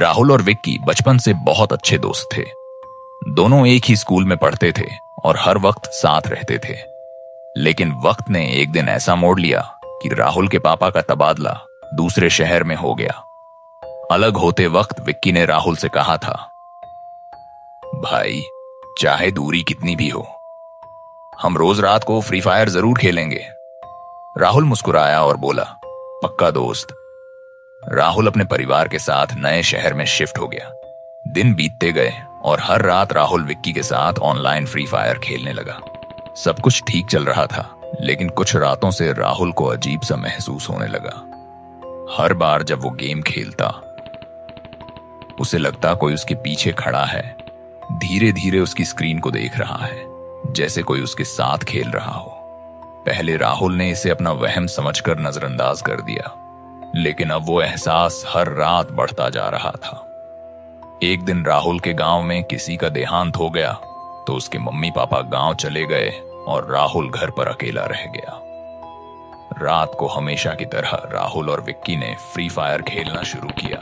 राहुल और विक्की बचपन से बहुत अच्छे दोस्त थे। दोनों एक ही स्कूल में पढ़ते थे और हर वक्त साथ रहते थे। लेकिन वक्त ने एक दिन ऐसा मोड़ लिया कि राहुल के पापा का तबादला दूसरे शहर में हो गया। अलग होते वक्त विक्की ने राहुल से कहा था, भाई, चाहे दूरी कितनी भी हो, हम रोज रात को फ्री फायर जरूर खेलेंगे। राहुल मुस्कुराया और बोला, पक्का दोस्त। राहुल अपने परिवार के साथ नए शहर में शिफ्ट हो गया। दिन बीतते गए और हर रात राहुल विक्की के साथ ऑनलाइन फ्री फायर खेलने लगा। सब कुछ ठीक चल रहा था, लेकिन कुछ रातों से राहुल को अजीब सा महसूस होने लगा। हर बार जब वो गेम खेलता, उसे लगता कोई उसके पीछे खड़ा है, धीरे धीरे उसकी स्क्रीन को देख रहा है, जैसे कोई उसके साथ खेल रहा हो। पहले राहुल ने इसे अपना वहम समझकर नजरअंदाज कर दिया, लेकिन अब वो एहसास हर रात बढ़ता जा रहा था। एक दिन राहुल के गांव में किसी का देहांत हो गया, तो उसके मम्मी पापा गांव चले गए और राहुल घर पर अकेला रह गया। रात को हमेशा की तरह राहुल और विक्की ने फ्री फायर खेलना शुरू किया।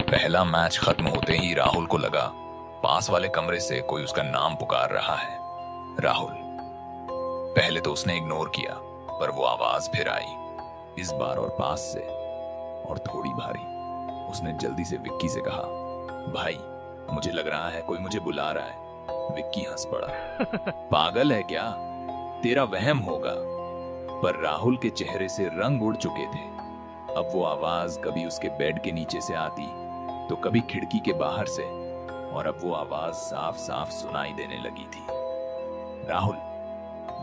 पहला मैच खत्म होते ही राहुल को लगा पास वाले कमरे से कोई उसका नाम पुकार रहा है, राहुल। पहले तो उसने इग्नोर किया, पर वो आवाज फिर आई, इस बार और पास से और थोड़ी भारी। उसने जल्दी से विक्की से कहा, भाई, मुझे लग रहा है कोई मुझे बुला रहा है। विक्की हंस पड़ा, पागल है क्या, तेरा वहम होगा। पर राहुल के चेहरे से रंग उड़ चुके थे। अब वो आवाज कभी उसके बेड के नीचे से आती, तो कभी खिड़की के बाहर से, और अब वो आवाज साफ साफ सुनाई देने लगी थी, राहुल,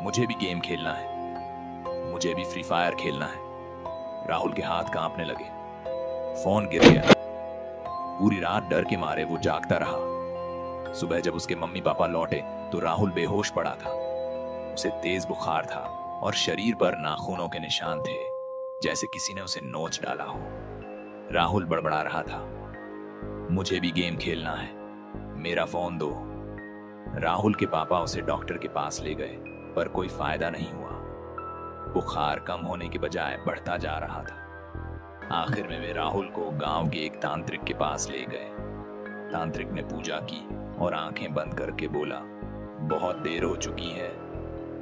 मुझे भी गेम खेलना है, मुझे भी फ्री फायर खेलना है। राहुल के हाथ कांपने लगे, फोन गिर गया। पूरी रात डर के मारे वो जागता रहा। सुबह जब उसके मम्मी पापा लौटे तो राहुल बेहोश पड़ा था। उसे तेज बुखार था और शरीर पर नाखूनों के निशान थे, जैसे किसी ने उसे नोच डाला हो। राहुल बड़बड़ा रहा था, मुझे भी गेम खेलना है, मेरा फोन दो। राहुल के पापा उसे डॉक्टर के पास ले गए, पर कोई फायदा नहीं हुआ। बुखार कम होने के बजाय बढ़ता जा रहा था। आखिर में वे राहुल को गांव के एक तांत्रिक के पास ले गए। तांत्रिक ने पूजा की और आंखें बंद करके बोला, बहुत देर हो चुकी है,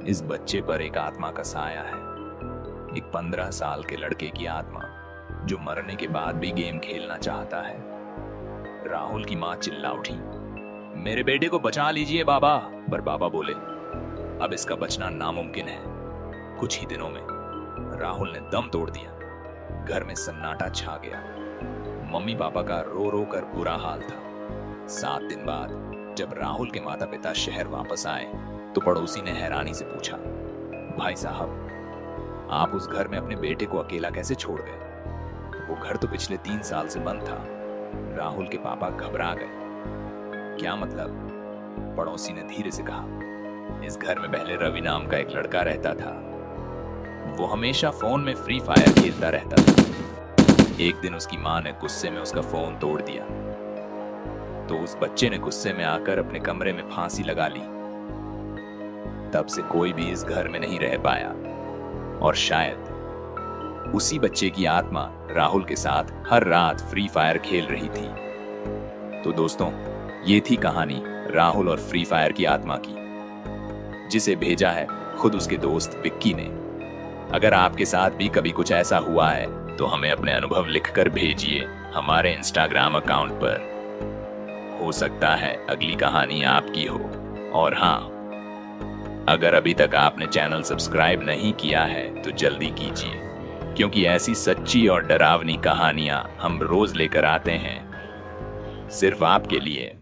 इस बच्चे पर एक आत्मा का साया है, एक 15 साल के लड़के की आत्मा, जो मरने के बाद भी गेम खेलना चाहता है। राहुल की मां चिल्ला उठी, मेरे बेटे को बचा लीजिए बाबा। पर बाबा बोले, अब इसका बचना नामुमकिन है। कुछ ही दिनों में राहुल ने दम तोड़ दिया। घर में सन्नाटा छा गया। मम्मी पापा का रो रो कर बुरा हाल था। 7 दिन बाद जब राहुल के माता पिता शहर वापस आए, तो पड़ोसी ने हैरानी से पूछा, भाई साहब, आप उस घर में अपने बेटे को अकेला कैसे छोड़ गए? वो घर तो पिछले 3 साल से बंद था। राहुल के पापा घबरा गए। क्या मतलब? पड़ोसी ने धीरे से कहा, इस घर में पहले रवि नाम का एक लड़का रहता था। वो हमेशा फोन में फ्री फायर खेलता रहता था। एक दिन उसकी मां ने गुस्से में उसका फोन तोड़ दिया, तो उस बच्चे ने गुस्से में आकर अपने कमरे में फांसी लगा ली। तब से कोई भी इस घर में नहीं रह पाया, और शायद उसी बच्चे की आत्मा राहुल के साथ हर रात फ्री फायर खेल रही थी। तो दोस्तों, ये थी कहानी राहुल और फ्री फायर की आत्मा की, जिसे भेजा है खुद उसके दोस्त विक्की ने। अगर आपके साथ भी कभी कुछ ऐसा हुआ है, तो हमें अपने अनुभव लिखकर भेजिए हमारे इंस्टाग्राम अकाउंट पर। हो सकता है अगली कहानी आपकी हो। और हाँ, अगर अभी तक आपने चैनल सब्सक्राइब नहीं किया है, तो जल्दी कीजिए, क्योंकि ऐसी सच्ची और डरावनी कहानियां हम रोज लेकर आते हैं, सिर्फ आपके लिए।